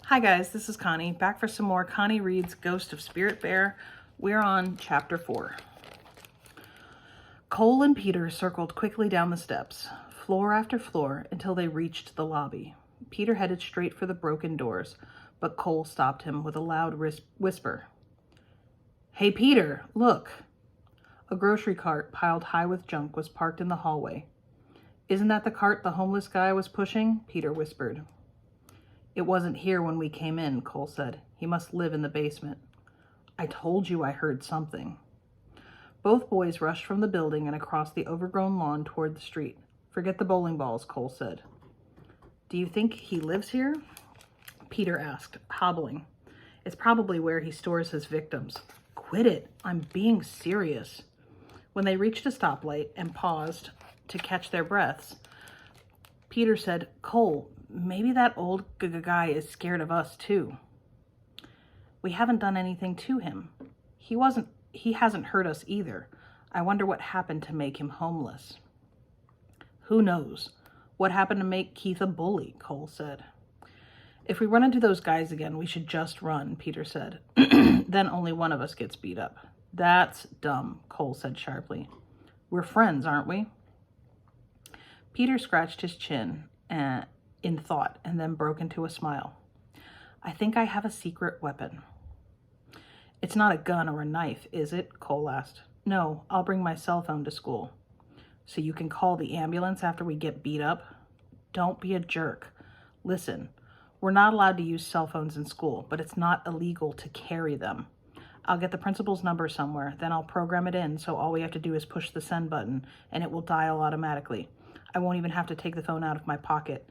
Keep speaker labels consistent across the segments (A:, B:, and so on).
A: Hi guys, this is Connie, back for some more Connie Reads Ghost of Spirit Bear. We're on chapter 4. Cole and Peter circled quickly down the steps, floor after floor, until they reached the lobby. Peter headed straight for the broken doors, but Cole stopped him with a loud whisper. Hey Peter, look! A grocery cart piled high with junk was parked in the hallway. Isn't that the cart the homeless guy was pushing? Peter whispered. It wasn't here when we came in, Cole said. He must live in the basement. I told you I heard something. Both boys rushed from the building and across the overgrown lawn toward the street. Forget the bowling balls, Cole said. Do you think he lives here? Peter asked, hobbling. It's probably where he stores his victims. Quit it. I'm being serious. When they reached a stoplight and paused to catch their breaths, Peter said, Cole, maybe that old guy is scared of us too. We haven't done anything to him. He hasn't hurt us either. I wonder what happened to make him homeless. Who knows? What happened to make Keith a bully? Cole said. If we run into those guys again, we should just run, Peter said. Then only one of us gets beat up. That's dumb, Cole said sharply. We're friends, aren't we? Peter scratched his chin in thought and then broke into a smile. I think I have a secret weapon. It's not a gun or a knife, is it? Cole asked. No, I'll bring my cell phone to school. So you can call the ambulance after we get beat up? Don't be a jerk. Listen, we're not allowed to use cell phones in school, but it's not illegal to carry them. I'll get the principal's number somewhere, then I'll program it in so all we have to do is push the send button and it will dial automatically. I won't even have to take the phone out of my pocket.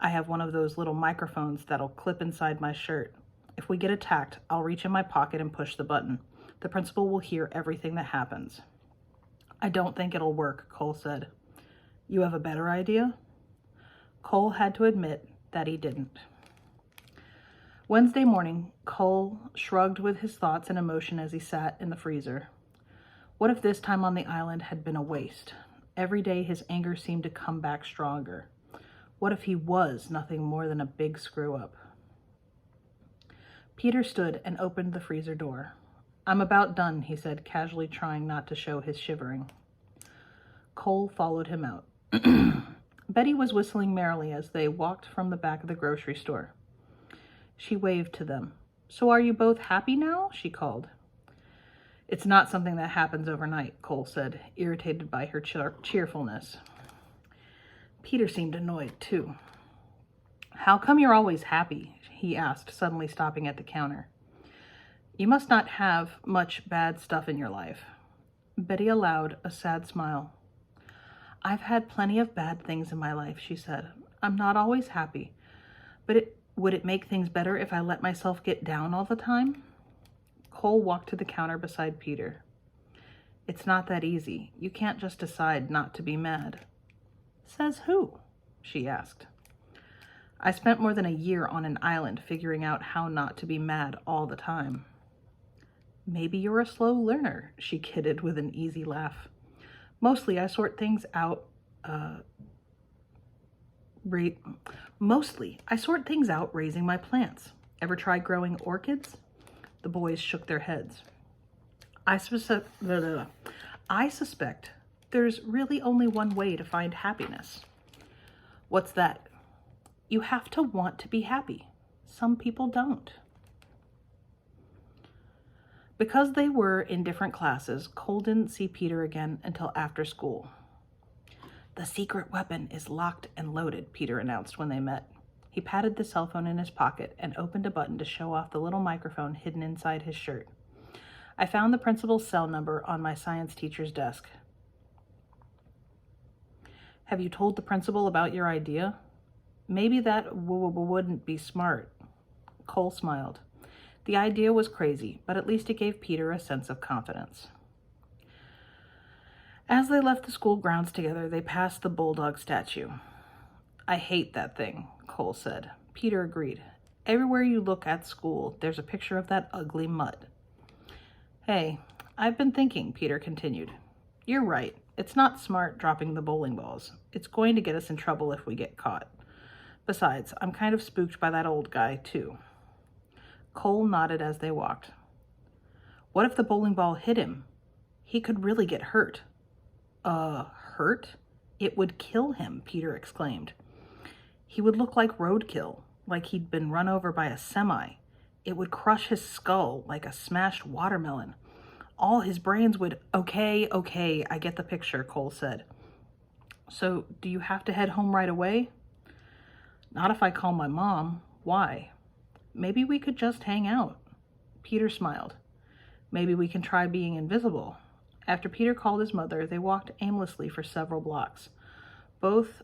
A: I have one of those little microphones that'll clip inside my shirt. If we get attacked, I'll reach in my pocket and push the button. The principal will hear everything that happens. I don't think it'll work, Cole said. You have a better idea? Cole had to admit that he didn't. Wednesday morning, Cole shrugged with his thoughts and emotion as he sat in the freezer. What if this time on the island had been a waste? Every day his anger seemed to come back stronger. What if he was nothing more than a big screw-up? Peter stood and opened the freezer door. I'm about done, he said, casually trying not to show his shivering. Cole followed him out. Betty was whistling merrily as they walked from the back of the grocery store. She waved to them. So are you both happy now? She called. It's not something that happens overnight, Cole said, irritated by her cheerfulness. Peter seemed annoyed, too. How come you're always happy? He asked, suddenly stopping at the counter. You must not have much bad stuff in your life. Betty allowed a sad smile. I've had plenty of bad things in my life, she said. I'm not always happy. But would it make things better if I let myself get down all the time? Cole walked to the counter beside Peter. It's not that easy. You can't just decide not to be mad. Says who? She asked. I spent more than a year on an island figuring out how not to be mad all the time. Maybe you're a slow learner, she kidded with an easy laugh. Mostly I sort things out raising my plants. Ever try growing orchids? The boys shook their heads. I suspect there's really only one way to find happiness. What's that? You have to want to be happy. Some people don't. Because they were in different classes, Cole didn't see Peter again until after school. The secret weapon is locked and loaded, Peter announced when they met. He patted the cell phone in his pocket and opened a button to show off the little microphone hidden inside his shirt. I found the principal's cell number on my science teacher's desk. Have you told the principal about your idea? Maybe that wouldn't be smart. Cole smiled. The idea was crazy, but at least it gave Peter a sense of confidence. As they left the school grounds together, they passed the bulldog statue. I hate that thing, Cole said. Peter agreed. Everywhere you look at school, there's a picture of that ugly mutt. Hey, I've been thinking, Peter continued. You're right. It's not smart dropping the bowling balls. It's going to get us in trouble if we get caught. Besides, I'm kind of spooked by that old guy, too. Cole nodded as they walked. What if the bowling ball hit him? He could really get hurt. Hurt? It would kill him, Peter exclaimed. He would look like roadkill, like he'd been run over by a semi. It would crush his skull like a smashed watermelon. All his brains would... Okay, I get the picture, Cole said. So, do you have to head home right away? Not if I call my mom. Why? Maybe we could just hang out. Peter smiled. Maybe we can try being invisible. After Peter called his mother, they walked aimlessly for several blocks. Both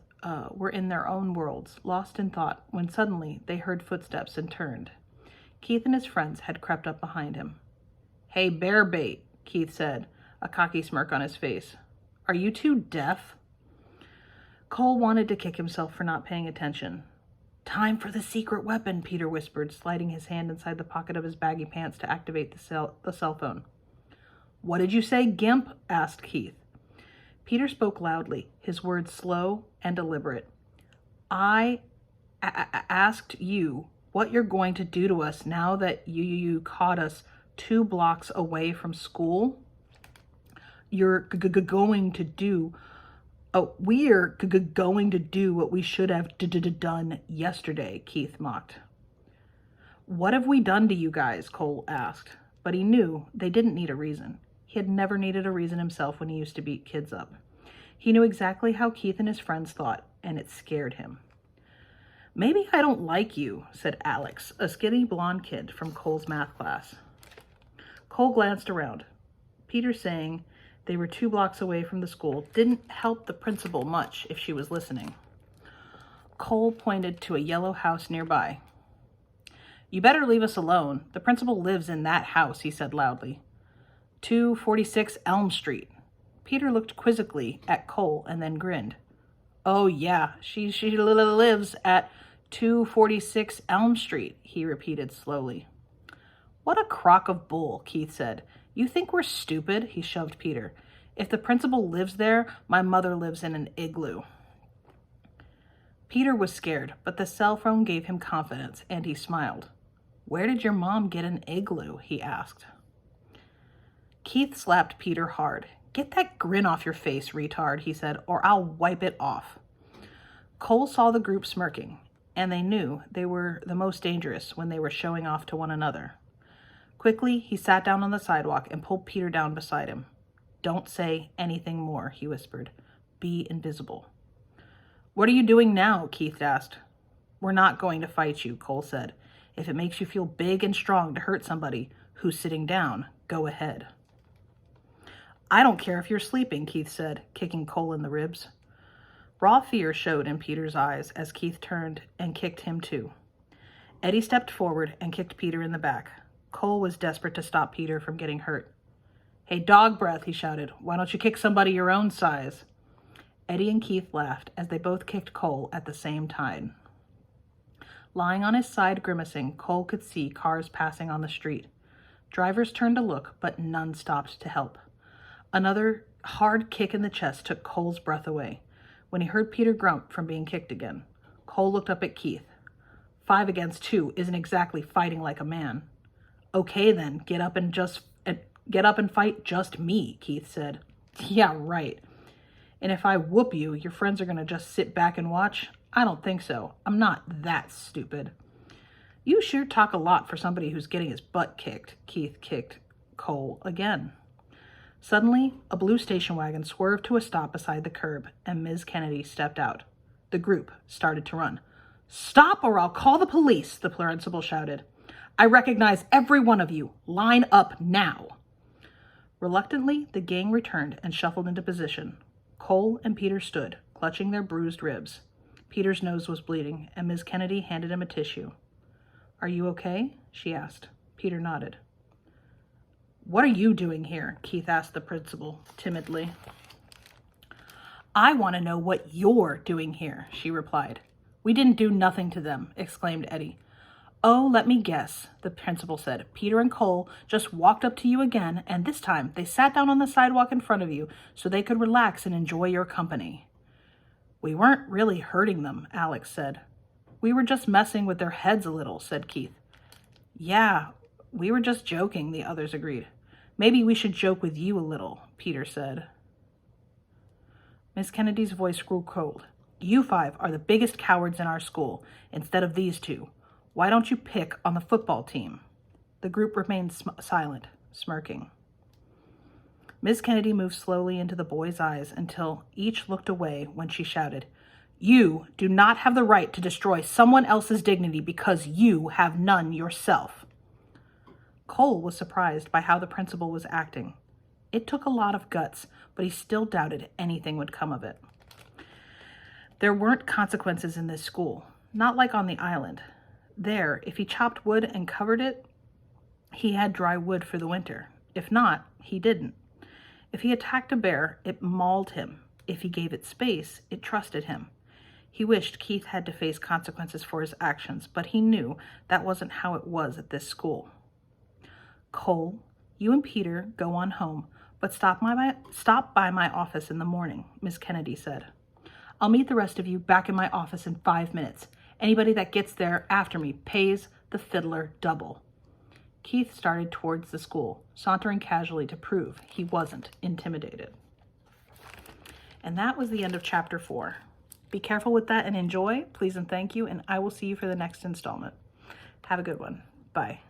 A: were in their own worlds, lost in thought, when suddenly they heard footsteps and turned. Keith and his friends had crept up behind him. Hey, bear bait, Keith said, a cocky smirk on his face. Are you two deaf? Cole wanted to kick himself for not paying attention. Time for the secret weapon, Peter whispered, sliding his hand inside the pocket of his baggy pants to activate the cell phone. What did you say, Gimp? Asked Keith. Peter spoke loudly, his words slow and deliberate. I asked you what you're going to do to us now that you caught us 2 blocks away from school. You're going to do... we're going to do what we should have done yesterday, Keith mocked. What have we done to you guys? Cole asked, but he knew they didn't need a reason. He had never needed a reason himself when he used to beat kids up. He knew exactly how Keith and his friends thought, and it scared him. Maybe I don't like you, said Alex, a skinny blonde kid from Cole's math class. Cole glanced around. Peter saying they were 2 blocks away from the school didn't help the principal much if she was listening. Cole pointed to a yellow house nearby. You better leave us alone. The principal lives in that house, he said loudly. 246 Elm Street. Peter looked quizzically at Cole and then grinned. Oh yeah, she lives at 246 Elm Street, he repeated slowly. What a crock of bull, Keith said. You think we're stupid? He shoved Peter. If the principal lives there, my mother lives in an igloo. Peter was scared, but the cell phone gave him confidence, and he smiled. Where did your mom get an igloo? He asked. Keith slapped Peter hard. Get that grin off your face, retard, he said, or I'll wipe it off. Cole saw the group smirking, and they knew they were the most dangerous when they were showing off to one another. Quickly, he sat down on the sidewalk and pulled Peter down beside him. Don't say anything more, he whispered. Be invisible. What are you doing now? Keith asked. We're not going to fight you, Cole said. If it makes you feel big and strong to hurt somebody who's sitting down, go ahead. I don't care if you're sleeping, Keith said, kicking Cole in the ribs. Raw fear showed in Peter's eyes as Keith turned and kicked him too. Eddie stepped forward and kicked Peter in the back. Cole was desperate to stop Peter from getting hurt. Hey, dog breath, he shouted. Why don't you kick somebody your own size? Eddie and Keith laughed as they both kicked Cole at the same time. Lying on his side grimacing, Cole could see cars passing on the street. Drivers turned to look, but none stopped to help. Another hard kick in the chest took Cole's breath away. When he heard Peter grump from being kicked again, Cole looked up at Keith. 5 against 2 isn't exactly fighting like a man. Okay then, get up and fight just me, Keith said. Yeah, right. And if I whoop you, your friends are going to just sit back and watch? I don't think so. I'm not that stupid. You sure talk a lot for somebody who's getting his butt kicked, Keith kicked Cole again. Suddenly, a blue station wagon swerved to a stop beside the curb, and Ms. Kennedy stepped out. The group started to run. Stop or I'll call the police, the principal shouted. I recognize every one of you. Line up now. Reluctantly, the gang returned and shuffled into position. Cole and Peter stood, clutching their bruised ribs. Peter's nose was bleeding, and Ms. Kennedy handed him a tissue. Are you okay? She asked. Peter nodded. What are you doing here? Keith asked the principal timidly. I want to know what you're doing here, she replied. We didn't do nothing to them, exclaimed Eddie. Oh, let me guess, the principal said. Peter and Cole just walked up to you again, and this time they sat down on the sidewalk in front of you so they could relax and enjoy your company. We weren't really hurting them, Alex said. We were just messing with their heads a little, said Keith. Yeah, we were just joking, the others agreed. Maybe we should joke with you a little, Peter said. Miss Kennedy's voice grew cold. You five are the biggest cowards in our school, instead of these two. Why don't you pick on the football team? The group remained silent, smirking. Miss Kennedy moved slowly into the boys' eyes until each looked away when she shouted, You do not have the right to destroy someone else's dignity because you have none yourself. Cole was surprised by how the principal was acting. It took a lot of guts, but he still doubted anything would come of it. There weren't consequences in this school, not like on the island. There, if he chopped wood and covered it, he had dry wood for the winter. If not, he didn't. If he attacked a bear, it mauled him. If he gave it space, it trusted him. He wished Keith had to face consequences for his actions, but he knew that wasn't how it was at this school. Cole, you and Peter go on home, but stop by my office in the morning, Miss Kennedy said. I'll meet the rest of you back in my office in 5 minutes. Anybody that gets there after me pays the fiddler double. Keith started towards the school, sauntering casually to prove he wasn't intimidated. And that was the end of chapter 4. Be careful with that and enjoy. Please and thank you, and I will see you for the next installment. Have a good one. Bye.